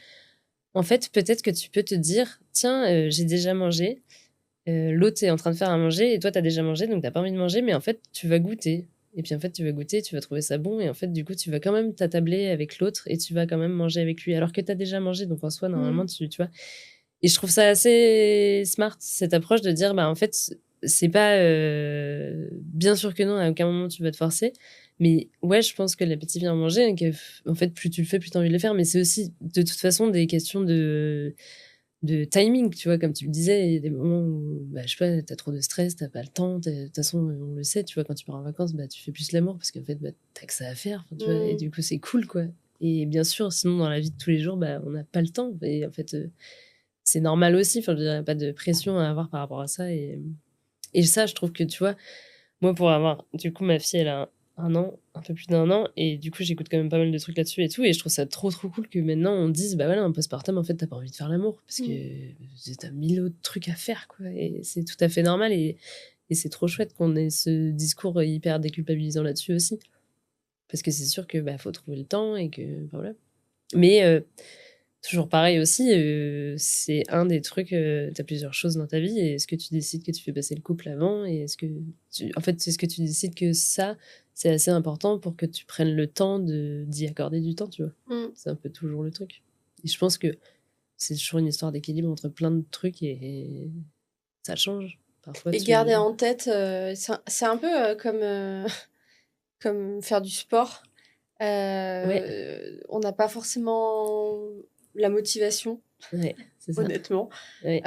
en fait, peut-être que tu peux te dire, tiens, j'ai déjà mangé. L'autre est en train de faire à manger et toi, tu as déjà mangé, donc tu pas envie de manger, mais en fait, tu vas goûter. Et puis en fait, tu vas goûter, tu vas trouver ça bon, et en fait, du coup, tu vas quand même t'attabler avec l'autre et tu vas quand même manger avec lui, alors que tu as déjà mangé. Donc en soi, normalement, tu vois. Et je trouve ça assez smart, cette approche de dire, bah en fait, c'est pas. Bien sûr que non, à aucun moment tu vas te forcer. Mais ouais, je pense que l'appétit vient manger, et que, en fait, plus tu le fais, plus tu as envie de le faire. Mais c'est aussi, de toute façon, des questions de timing, tu vois, comme tu le disais, il y a des moments où, bah, je sais pas, t'as trop de stress, t'as pas le temps, de toute façon, on le sait, tu vois, quand tu pars en vacances, bah, tu fais plus l'amour parce qu'en fait, bah, t'as que ça à faire, enfin, tu vois, et du coup, c'est cool, quoi. Et bien sûr, sinon, dans la vie de tous les jours, bah, on n'a pas le temps. Et en fait, c'est normal aussi, enfin, je veux dire, y a pas de pression à avoir par rapport à ça. Et ça, je trouve que, tu vois, moi, pour avoir, du coup, ma fille, elle a un an, un peu plus d'un an, et du coup, j'écoute quand même pas mal de trucs là-dessus et tout, et je trouve ça trop, trop cool que maintenant on dise, bah voilà, un postpartum, en fait, t'as pas envie de faire l'amour, parce que t'as mille autres trucs à faire, quoi, et c'est tout à fait normal, et c'est trop chouette qu'on ait ce discours hyper déculpabilisant là-dessus aussi, parce que c'est sûr que, bah, faut trouver le temps, et que, enfin, voilà. Mais toujours pareil aussi, c'est un des trucs, tu as plusieurs choses dans ta vie, et est-ce que tu décides que tu fais passer le couple avant, et est-ce que en fait, c'est ce que tu décides que ça, c'est assez important pour que tu prennes le temps d'y accorder du temps, tu vois? C'est un peu toujours le truc. Et je pense que c'est toujours une histoire d'équilibre entre plein de trucs, et ça change. Parfois Et tu... garder en tête, c'est un peu comme faire du sport. Ouais, On n'a pas forcément la motivation, ouais, c'est ça. honnêtement. Ouais,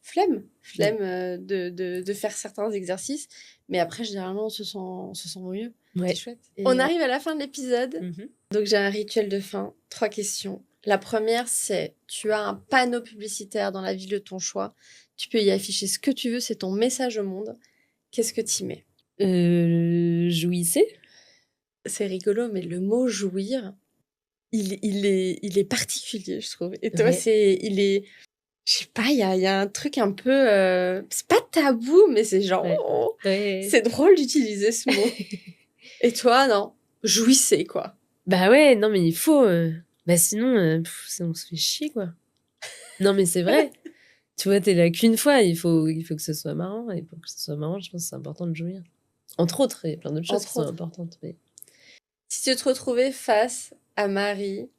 Flemme ouais, de faire certains exercices. Mais après, généralement, on se sent mieux. C'est ouais. chouette. Et On arrive à la fin de l'épisode. Mmh. Donc, j'ai un rituel de fin. 3 questions. La première, c'est tu as un panneau publicitaire dans la ville de ton choix. Tu peux y afficher ce que tu veux. C'est ton message au monde. Qu'est-ce que tu y mets? Jouissez? C'est rigolo, mais le mot jouir, il est particulier, je trouve. Et toi, Ouais, il est, je sais pas, il y a un truc un peu, c'est pas tabou, mais c'est genre, ouais. oh, Ouais. c'est drôle d'utiliser ce mot. Et toi, non, jouissez, quoi. Bah ouais, non, mais il faut. Bah sinon, on se fait chier, quoi. Non, mais c'est vrai. Tu vois, t'es là qu'une fois. Il faut que ce soit marrant. Et pour que ce soit marrant, je pense que c'est important de jouir. Entre autres, il y a plein d'autres choses qui Entre sont autres. importantes. Mais... Si tu te retrouvais face à Marie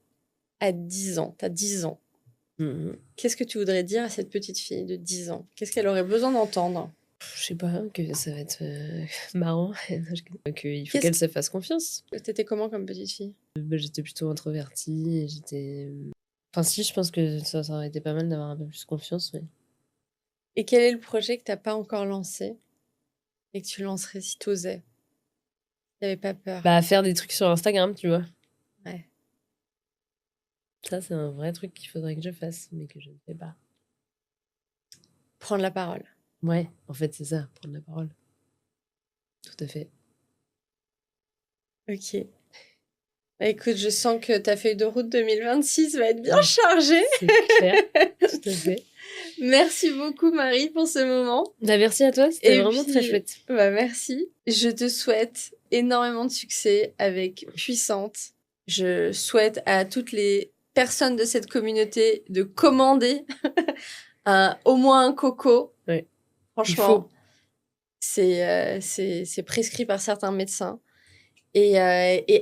à 10 ans, t'as 10 ans, Mhm. qu'est-ce que tu voudrais dire à cette petite fille de 10 ans? Qu'est-ce qu'elle aurait besoin d'entendre? Je sais pas, que ça va être marrant. Qu'il faut Qu'est-ce qu'elle se fasse confiance. que t'étais comment comme petite fille? Bah, j'étais plutôt introvertie. Et j'étais. Enfin, si, je pense que ça aurait été pas mal d'avoir un peu plus confiance. Mais... Et quel est le projet que t'as pas encore lancé et que tu lancerais si t'osais? T'avais pas peur. Bah, faire des trucs sur Instagram, tu vois. Ouais. Ça, c'est un vrai truc qu'il faudrait que je fasse, mais que je ne fais pas. Prendre la parole. Ouais, en fait, c'est ça, prendre la parole. Tout à fait. Ok. Bah, écoute, je sens que ta feuille de route 2026 va être bien chargée. C'est clair, tout à fait. Merci beaucoup, Marie, pour ce moment. Bah, merci à toi, c'était vraiment très chouette. Bah, merci. Je te souhaite énormément de succès avec Puissante. Je souhaite à toutes les personnes de cette communauté de commander au moins un coco. Ouais. Franchement, c'est prescrit par certains médecins. Et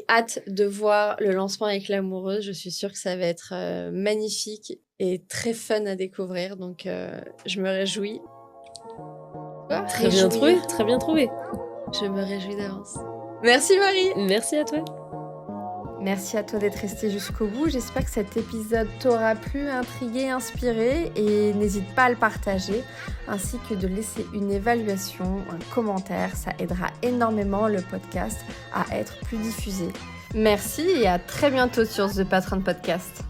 hâte de voir le lancement avec l'amoureuse. Je suis sûre que ça va être magnifique et très fun à découvrir. Donc, je me réjouis. Très bien trouvé, très bien trouvé. Je me réjouis d'avance. Merci Marie. Merci à toi. Merci à toi d'être resté jusqu'au bout. J'espère que cet épisode t'aura plu, intrigué, inspiré et n'hésite pas à le partager ainsi que de laisser une évaluation, un commentaire. Ça aidera énormément le podcast à être plus diffusé. Merci et à très bientôt sur The Patron Podcast.